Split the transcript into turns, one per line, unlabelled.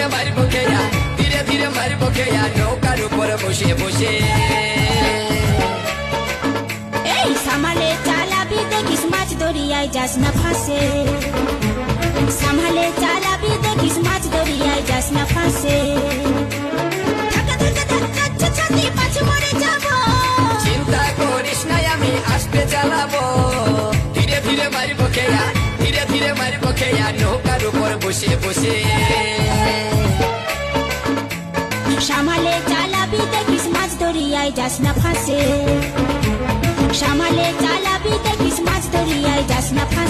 ধীরে মারবো খেয়া, ধীরে ধীরে মারবো খেয়া, নৌকার উপর বসে বসে।
এই সামালে চালাবি দেখিস মাছ দরিয়ায় যাস না ফাঁসে, সামালে চালাবি দেখিস মাছ দরিয়ায় যাস না ফাঁসে। ধাক্কা ধাক্কা ধাক্কা ছাতি পাছে মরে যাবো।
চিন্তা করিস না আমি আসতে চালাবো, ধীরে ধীরে মারবো খেয়া, ধীরে ধীরে মারবো খেয়া, নৌকার উপর বসে বসে।
সামালে চালাবি দেখিস মাছ দরিয়ায় যাস না ফাঁসে, সামালে চালাবি দেখিস মাছ দরিয়ায় যাস না ফাঁসে।